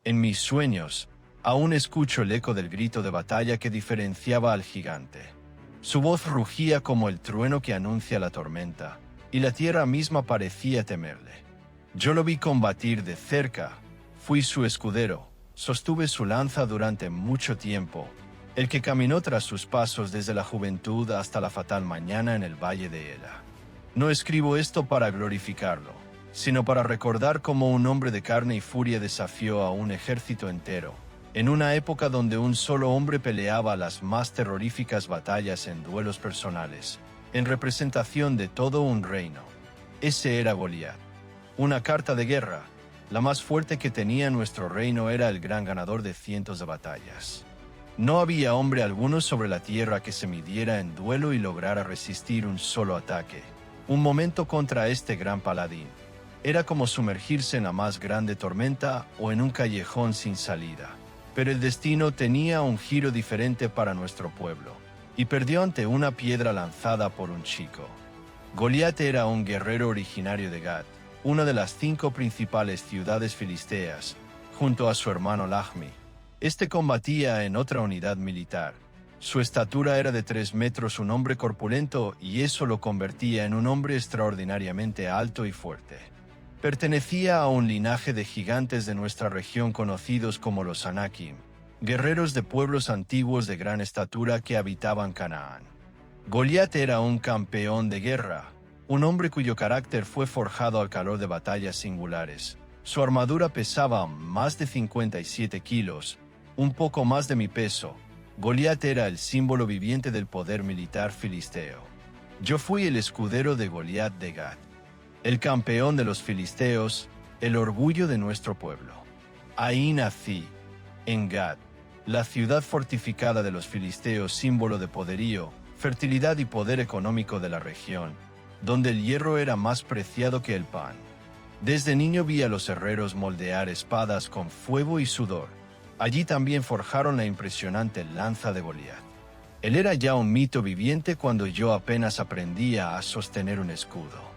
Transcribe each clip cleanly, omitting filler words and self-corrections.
En mis sueños, aún escucho el eco del grito de batalla que diferenciaba al gigante. Su voz rugía como el trueno que anuncia la tormenta, y la tierra misma parecía temerle. Yo lo vi combatir de cerca, fui su escudero, sostuve su lanza durante mucho tiempo, el que caminó tras sus pasos desde la juventud hasta la fatal mañana en el valle de Ela. No escribo esto para glorificarlo, sino para recordar cómo un hombre de carne y furia desafió a un ejército entero, en una época donde un solo hombre peleaba las más terroríficas batallas en duelos personales, en representación de todo un reino. Ese era Goliat. Una carta de guerra, la más fuerte que tenía nuestro reino, era el gran ganador de cientos de batallas. No había hombre alguno sobre la tierra que se midiera en duelo y lograra resistir un solo ataque. Un momento contra este gran paladín era como sumergirse en la más grande tormenta o en un callejón sin salida. Pero el destino tenía un giro diferente para nuestro pueblo, y perdió ante una piedra lanzada por un chico. Goliat era un guerrero originario de Gat, una de las 5 principales ciudades filisteas, junto a su hermano Lahmi. Este combatía en otra unidad militar. Su estatura era de 3 metros, un hombre corpulento, y eso lo convertía en un hombre extraordinariamente alto y fuerte. Pertenecía a un linaje de gigantes de nuestra región conocidos como los Anakim, guerreros de pueblos antiguos de gran estatura que habitaban Canaán. Goliat era un campeón de guerra, un hombre cuyo carácter fue forjado al calor de batallas singulares. Su armadura pesaba más de 57 kilos, un poco más de mi peso. Goliat era el símbolo viviente del poder militar filisteo. Yo fui el escudero de Goliat de Gat, el campeón de los filisteos, el orgullo de nuestro pueblo. Ahí nací, en Gat, la ciudad fortificada de los filisteos, símbolo de poderío, fertilidad y poder económico de la región, donde el hierro era más preciado que el pan. Desde niño vi a los herreros moldear espadas con fuego y sudor. Allí también forjaron la impresionante lanza de Goliat. Él era ya un mito viviente cuando yo apenas aprendía a sostener un escudo.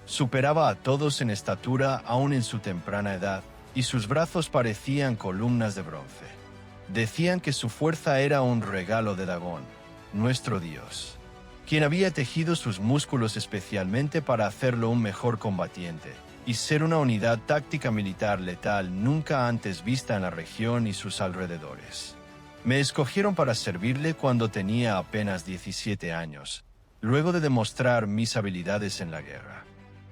Superaba a todos en estatura aún en su temprana edad, y sus brazos parecían columnas de bronce. Decían que su fuerza era un regalo de Dagón, nuestro dios, quien había tejido sus músculos especialmente para hacerlo un mejor combatiente y ser una unidad táctica militar letal nunca antes vista en la región y sus alrededores. Me escogieron para servirle cuando tenía apenas 17 años, luego de demostrar mis habilidades en la guerra.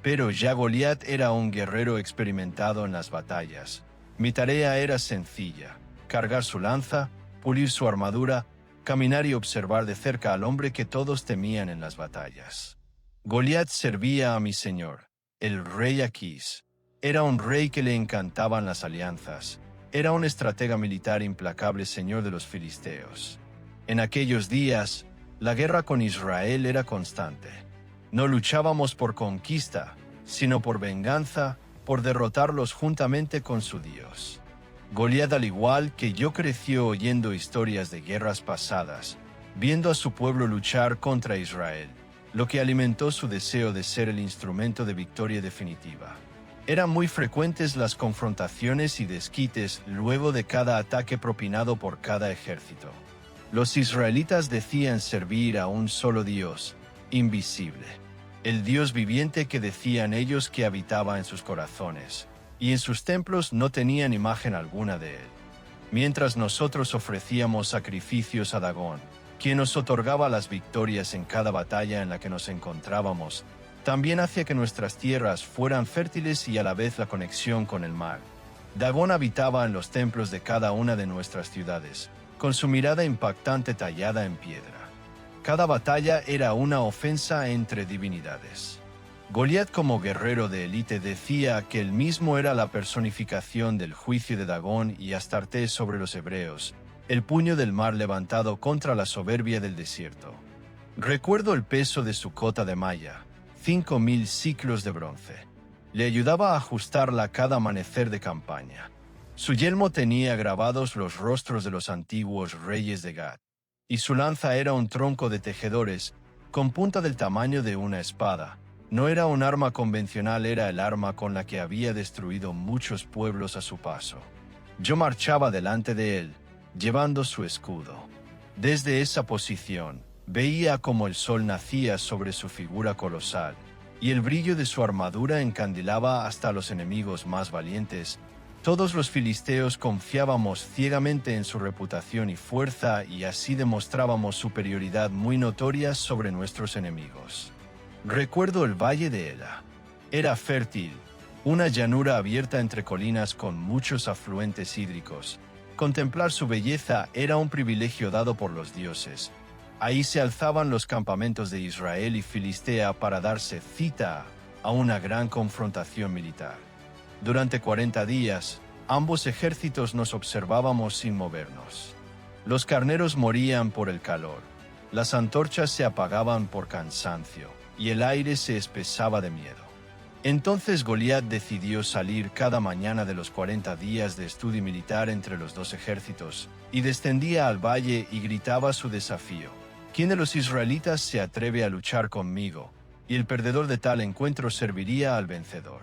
Pero ya Goliat era un guerrero experimentado en las batallas. Mi tarea era sencilla: cargar su lanza, pulir su armadura, caminar y observar de cerca al hombre que todos temían en las batallas. Goliat servía a mi señor, el rey Aquís. Era un rey que le encantaban las alianzas. Era un estratega militar implacable, señor de los filisteos. En aquellos días, la guerra con Israel era constante. No luchábamos por conquista, sino por venganza, por derrotarlos juntamente con su Dios. Goliat, al igual que yo, creció oyendo historias de guerras pasadas, viendo a su pueblo luchar contra Israel, lo que alimentó su deseo de ser el instrumento de victoria definitiva. Eran muy frecuentes las confrontaciones y desquites luego de cada ataque propinado por cada ejército. Los israelitas decían servir a un solo Dios, invisible, el Dios viviente que decían ellos que habitaba en sus corazones, y en sus templos no tenían imagen alguna de él. Mientras nosotros ofrecíamos sacrificios a Dagón, quien nos otorgaba las victorias en cada batalla en la que nos encontrábamos, también hacía que nuestras tierras fueran fértiles y a la vez la conexión con el mar. Dagón habitaba en los templos de cada una de nuestras ciudades, con su mirada impactante tallada en piedra. Cada batalla era una ofensa entre divinidades. Goliat, como guerrero de élite, decía que él mismo era la personificación del juicio de Dagón y Astarte sobre los hebreos, el puño del mar levantado contra la soberbia del desierto. Recuerdo el peso de su cota de malla, 5.000 ciclos de bronce. Le ayudaba a ajustarla cada amanecer de campaña. Su yelmo tenía grabados los rostros de los antiguos reyes de Gat, y su lanza era un tronco de tejedores, con punta del tamaño de una espada. No era un arma convencional, era el arma con la que había destruido muchos pueblos a su paso. Yo marchaba delante de él, llevando su escudo. Desde esa posición, veía cómo el sol nacía sobre su figura colosal, y el brillo de su armadura encandilaba hasta a los enemigos más valientes. Todos los filisteos confiábamos ciegamente en su reputación y fuerza, y así demostrábamos superioridad muy notoria sobre nuestros enemigos. Recuerdo el valle de Ela. Era fértil, una llanura abierta entre colinas con muchos afluentes hídricos. Contemplar su belleza era un privilegio dado por los dioses. Ahí se alzaban los campamentos de Israel y Filistea para darse cita a una gran confrontación militar. Durante 40 días, ambos ejércitos nos observábamos sin movernos. Los carneros morían por el calor, las antorchas se apagaban por cansancio, y el aire se espesaba de miedo. Entonces Goliat decidió salir cada mañana de los 40 días de estudio militar entre los dos ejércitos, y descendía al valle y gritaba su desafío: ¿Quién de los israelitas se atreve a luchar conmigo? Y el perdedor de tal encuentro serviría al vencedor.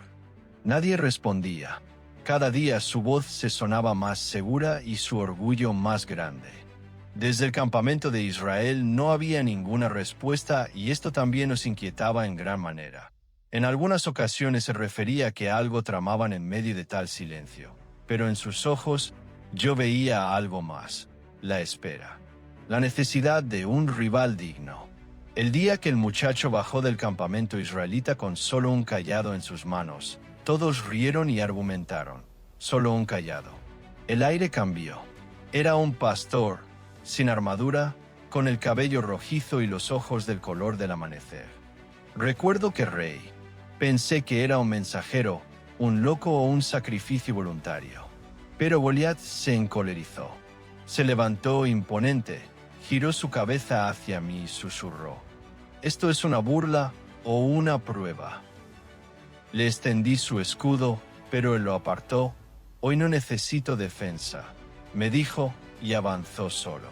Nadie respondía. Cada día su voz se sonaba más segura y su orgullo más grande. Desde el campamento de Israel no había ninguna respuesta, y esto también nos inquietaba en gran manera. En algunas ocasiones se refería que algo tramaban en medio de tal silencio, pero en sus ojos yo veía algo más: la espera, la necesidad de un rival digno. El día que el muchacho bajó del campamento israelita con solo un cayado en sus manos, todos rieron y argumentaron. Solo un cayado. El aire cambió. Era un pastor, sin armadura, con el cabello rojizo y los ojos del color del amanecer. Recuerdo que reí. Pensé que era un mensajero, un loco o un sacrificio voluntario. Pero Goliat se encolerizó. Se levantó imponente, giró su cabeza hacia mí y susurró: ¿Esto es una burla o una prueba? Le extendí su escudo, pero él lo apartó. Hoy no necesito defensa, me dijo, y avanzó solo.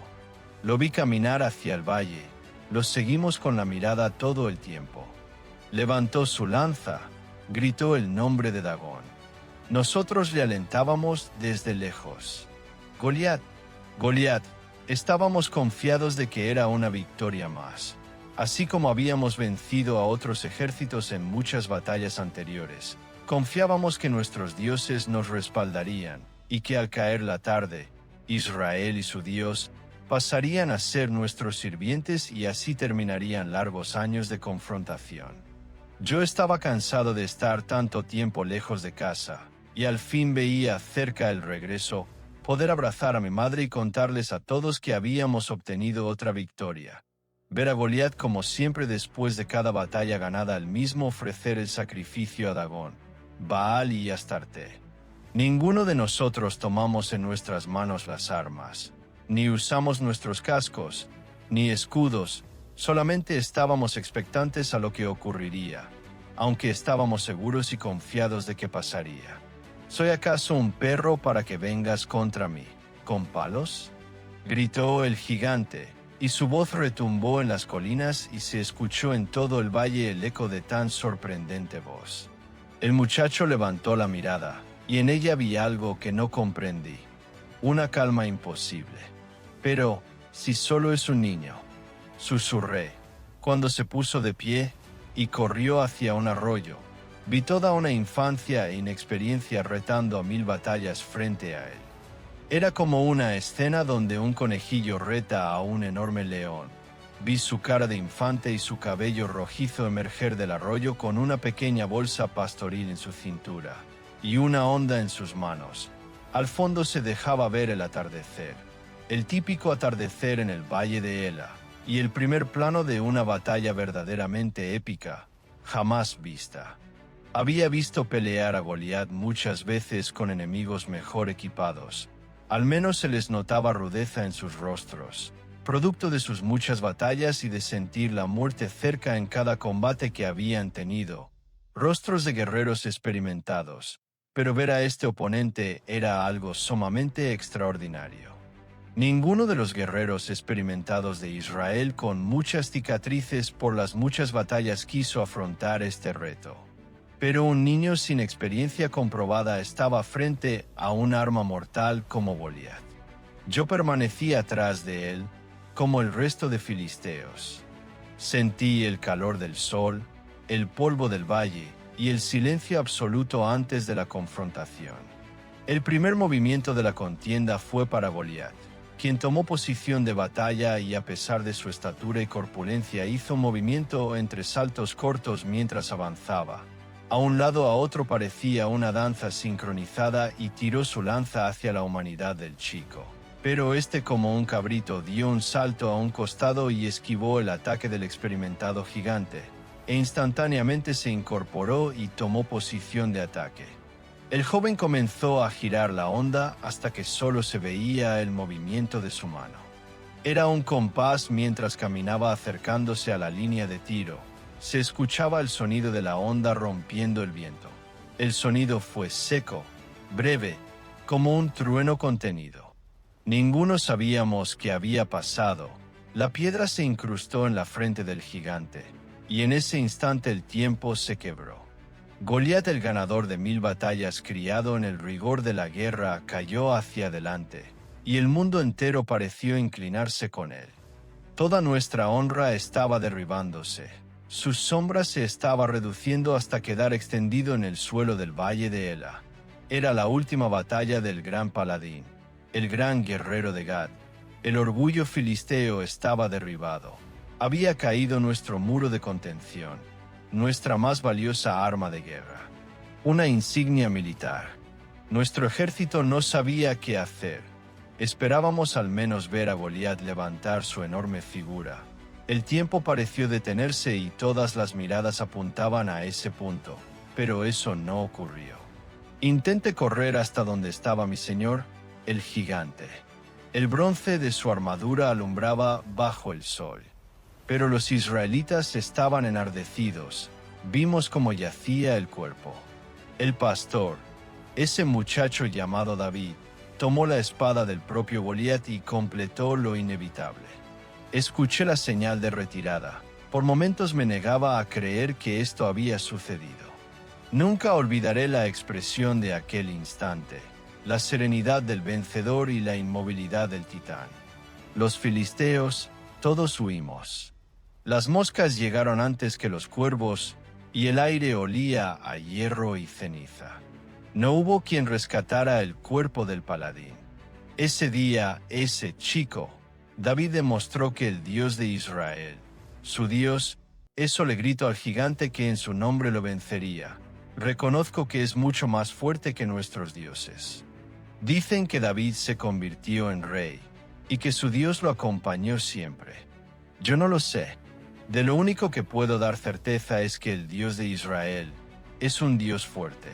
Lo vi caminar hacia el valle. Lo seguimos con la mirada todo el tiempo. Levantó su lanza, gritó el nombre de Dagón. Nosotros le alentábamos desde lejos. Goliat, Goliat. Estábamos confiados de que era una victoria más. Así como habíamos vencido a otros ejércitos en muchas batallas anteriores, confiábamos que nuestros dioses nos respaldarían, y que al caer la tarde, Israel y su Dios pasarían a ser nuestros sirvientes, y así terminarían largos años de confrontación. Yo estaba cansado de estar tanto tiempo lejos de casa, y al fin veía cerca el regreso, poder abrazar a mi madre y contarles a todos que habíamos obtenido otra victoria. Ver a Goliat como siempre después de cada batalla ganada al mismo ofrecer el sacrificio a Dagón, Baal y Astarte. Ninguno de nosotros tomamos en nuestras manos las armas, ni usamos nuestros cascos, ni escudos, solamente estábamos expectantes a lo que ocurriría, aunque estábamos seguros y confiados de que pasaría. ¿Soy acaso un perro para que vengas contra mí, con palos?, gritó el gigante, y su voz retumbó en las colinas y se escuchó en todo el valle el eco de tan sorprendente voz. El muchacho levantó la mirada, y en ella vi algo que no comprendí. Una calma imposible. Pero, si solo es un niño, susurré. Cuando se puso de pie y corrió hacia un arroyo, vi toda una infancia e inexperiencia retando a 1000 batallas frente a él. Era como una escena donde un conejillo reta a un enorme león. Vi su cara de infante y su cabello rojizo emerger del arroyo con una pequeña bolsa pastoril en su cintura y una honda en sus manos. Al fondo se dejaba ver el atardecer, el típico atardecer en el valle de Ela, y el primer plano de una batalla verdaderamente épica, jamás vista. Había visto pelear a Goliat muchas veces con enemigos mejor equipados. Al menos se les notaba rudeza en sus rostros, producto de sus muchas batallas y de sentir la muerte cerca en cada combate que habían tenido. Rostros de guerreros experimentados, pero ver a este oponente era algo sumamente extraordinario. Ninguno de los guerreros experimentados de Israel con muchas cicatrices por las muchas batallas quiso afrontar este reto. pero un niño sin experiencia comprobada estaba frente a un arma mortal como Goliat. Yo permanecí atrás de él, como el resto de filisteos. Sentí el calor del sol, el polvo del valle y el silencio absoluto antes de la confrontación. El primer movimiento de la contienda fue para Goliat, quien tomó posición de batalla y a pesar de su estatura y corpulencia hizo movimiento entre saltos cortos mientras avanzaba. A un lado a otro parecía una danza sincronizada y tiró su lanza hacia la humanidad del chico. Pero este como un cabrito dio un salto a un costado y esquivó el ataque del experimentado gigante, e instantáneamente se incorporó y tomó posición de ataque. El joven comenzó a girar la onda hasta que solo se veía el movimiento de su mano. Era un compás mientras caminaba acercándose a la línea de tiro. Se escuchaba el sonido de la onda rompiendo el viento. El sonido fue seco, breve, como un trueno contenido. Ninguno sabíamos qué había pasado. La piedra se incrustó en la frente del gigante, y en ese instante el tiempo se quebró. Goliat, el ganador de 1000 batallas criado en el rigor de la guerra, cayó hacia adelante, y el mundo entero pareció inclinarse con él. Toda nuestra honra estaba derribándose. Su sombra se estaba reduciendo hasta quedar extendido en el suelo del valle de Ela. Era la última batalla del gran paladín, el gran guerrero de Gad. El orgullo filisteo estaba derribado. Había caído nuestro muro de contención, nuestra más valiosa arma de guerra, una insignia militar. Nuestro ejército no sabía qué hacer. Esperábamos al menos ver a Goliat levantar su enorme figura. El tiempo pareció detenerse y todas las miradas apuntaban a ese punto, pero eso no ocurrió. Intenté correr hasta donde estaba mi señor, el gigante. El bronce de su armadura alumbraba bajo el sol. Pero los israelitas estaban enardecidos. Vimos cómo yacía el cuerpo. El pastor, ese muchacho llamado David, tomó la espada del propio Goliat y completó lo inevitable. Escuché la señal de retirada. Por momentos me negaba a creer que esto había sucedido. Nunca olvidaré la expresión de aquel instante, la serenidad del vencedor y la inmovilidad del titán. Los filisteos, todos huimos. Las moscas llegaron antes que los cuervos, y el aire olía a hierro y ceniza. No hubo quien rescatara el cuerpo del paladín. Ese día, ese chico, David demostró que el Dios de Israel, su Dios, eso le gritó al gigante que en su nombre lo vencería. Reconozco que es mucho más fuerte que nuestros dioses. Dicen que David se convirtió en rey, y que su Dios lo acompañó siempre. Yo no lo sé. De lo único que puedo dar certeza es que el Dios de Israel es un Dios fuerte.